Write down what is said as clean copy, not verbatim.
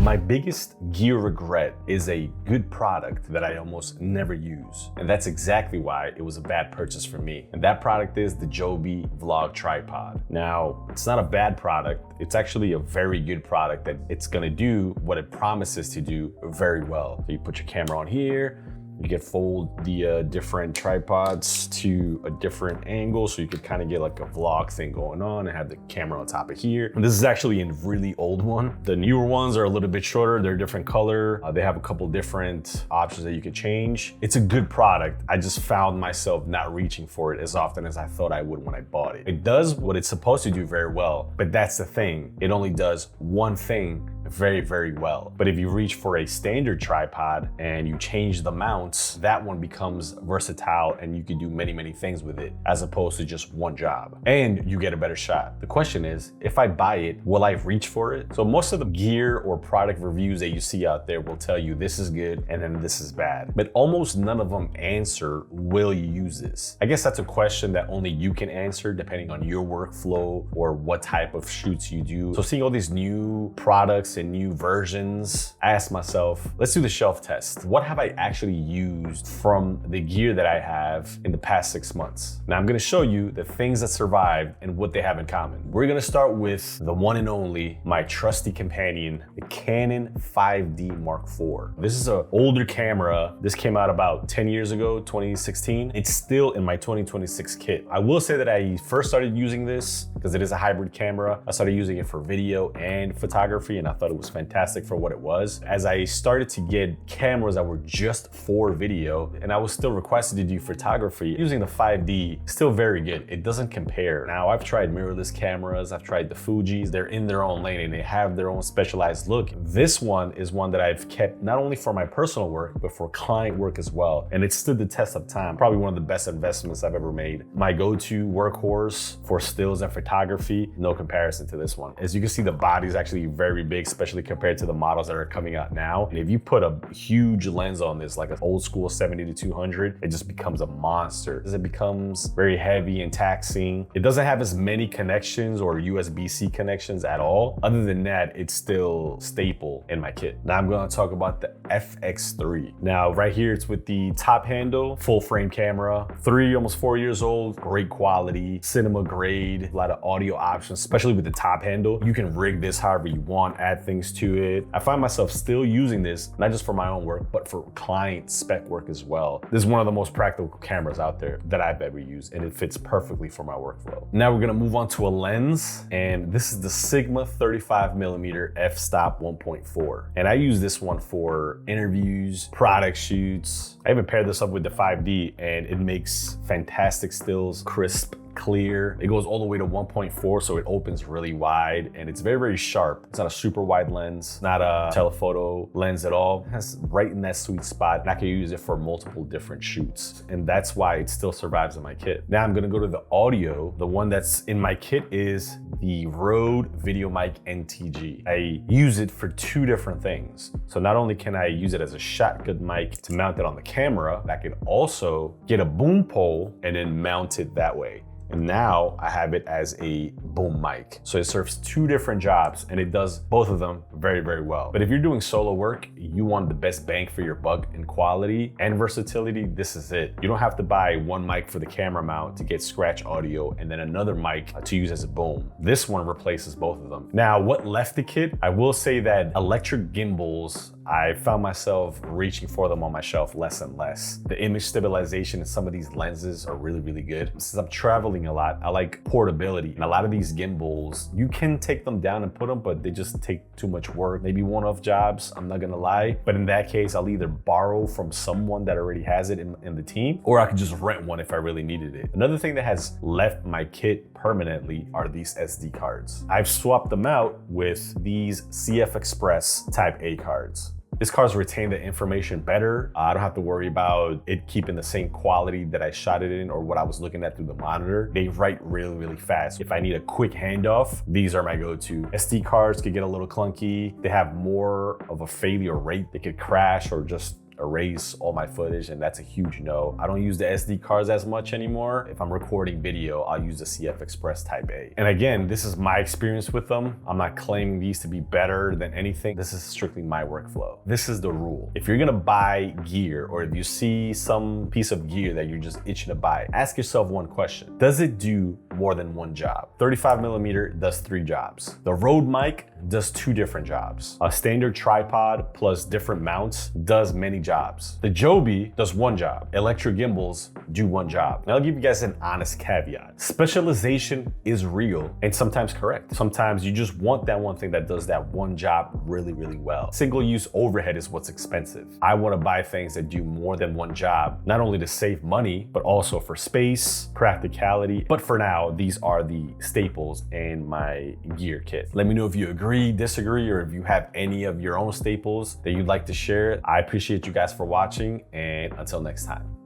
My biggest gear regret is a good product that I almost never use. And that's exactly why it was a bad purchase for me. And that product is the Joby Vlog Tripod. Now, it's not a bad product. It's actually a very good product that it's gonna do what it promises to do very well. So you put your camera on here, you can fold the different tripods to a different angle so you could kind of get like a vlog thing going on and have the camera on top of here. And this is actually a really old one. The newer ones are a little bit shorter. They're a different color. They have a couple different options that you could change. It's a good product. I just found myself not reaching for it as often as I thought I would when I bought it. It does what it's supposed to do very well, but that's the thing. It only does one thing very, very well. But if you reach for a standard tripod and you change the mounts, that one becomes versatile and you can do many, many things with it as opposed to just one job. And you get a better shot. The question is, if I buy it, will I reach for it? So most of the gear or product reviews that you see out there will tell you this is good and then this is bad. But almost none of them answer, will you use this? I guess that's a question that only you can answer depending on your workflow or what type of shoots you do. So seeing all these new products and new versions, I asked myself, let's do the shelf test. What have I actually used from the gear that I have in the past 6 months? Now I'm gonna show you the things that survived and what they have in common. We're gonna start with the one and only, my trusty companion, the Canon 5D Mark IV. This is an older camera. This came out about 10 years ago, 2016. It's still in my 2026 kit. I will say that I first started using this because it is a hybrid camera. I started using it for video and photography, and I thought it was fantastic for what it was. As I started to get cameras that were just for video, and I was still requested to do photography, using the 5D, still very good. It doesn't compare. Now, I've tried mirrorless cameras, I've tried the Fujis. They're in their own lane and they have their own specialized look. This one is one that I've kept not only for my personal work, but for client work as well. And it stood the test of time. Probably one of the best investments I've ever made. My go-to workhorse for stills and photography, no comparison to this one. As you can see, the body is actually very big, especially compared to the models that are coming out now. And if you put a huge lens on this, like an old school 70-200, it just becomes a monster. It becomes very heavy and taxing. It doesn't have as many connections or USB-C connections at all. Other than that, it's still staple in my kit. Now I'm gonna talk about the FX3. Now right here, it's with the top handle, full frame camera, almost 4 years old, great quality, cinema grade, a lot of audio options, especially with the top handle. You can rig this however you want, add things to it. I find myself still using this, not just for my own work, but for client spec work as well. This is one of the most practical cameras out there that I've ever used, and it fits perfectly for my workflow. Now we're gonna move on to a lens, and this is the Sigma 35mm f-stop 1.4. And I use this one for interviews, product shoots. I even paired this up with the 5D, and it makes fantastic stills, crisp, clear. It goes all the way to 1.4, so it opens really wide, and it's very, very sharp. It's not a super wide lens, not a telephoto lens at all. It's right in that sweet spot, and I can use it for multiple different shoots, and that's why it still survives in my kit. Now I'm gonna go to the audio. The one that's in my kit is the Rode VideoMic NTG. I use it for two different things. So not only can I use it as a shotgun mic to mount it on the camera, I can also get a boom pole and then mount it that way. And now I have it as a boom mic. So it serves two different jobs, and it does both of them very, very well. But if you're doing solo work, you want the best bang for your buck in quality and versatility, this is it. You don't have to buy one mic for the camera mount to get scratch audio and then another mic to use as a boom. This one replaces both of them. Now, what left the kit? I will say that electric gimbals, I found myself reaching for them on my shelf less and less. The image stabilization in some of these lenses are really, really good. Since I'm traveling a lot, I like portability. And a lot of these gimbals, you can take them down and put them, but they just take too much work. Maybe one-off jobs, I'm not gonna lie. But in that case, I'll either borrow from someone that already has it in the team, or I could just rent one if I really needed it. Another thing that has left my kit permanently are these SD cards. I've swapped them out with these CF Express Type A cards. These cards retain the information better. I don't have to worry about it keeping the same quality that I shot it in or what I was looking at through the monitor. They write really, really fast. If I need a quick handoff, these are my go-to. SD cards could get a little clunky. They have more of a failure rate. They could crash or just erase all my footage, and that's a huge no. I don't use the SD cards as much anymore. If I'm recording video, I'll use the CF Express Type A. And again, this is my experience with them. I'm not claiming these to be better than anything. This is strictly my workflow. This is the rule. If you're gonna buy gear, or if you see some piece of gear that you're just itching to buy, ask yourself one question. Does it do more than one job? 35mm does 3 jobs. The Rode mic does 2 different jobs. A standard tripod plus different mounts does many jobs. The Joby does 1 job. Electric gimbals do 1 job. Now I'll give you guys an honest caveat. Specialization is real and sometimes correct. Sometimes you just want that one thing that does that one job really, really well. Single-use overhead is what's expensive. I want to buy things that do more than 1 job, not only to save money, but also for space, practicality. But for now, these are the staples in my gear kit. Let me know if you agree, disagree, or if you have any of your own staples that you'd like to share. I appreciate you guys for watching, and until next time.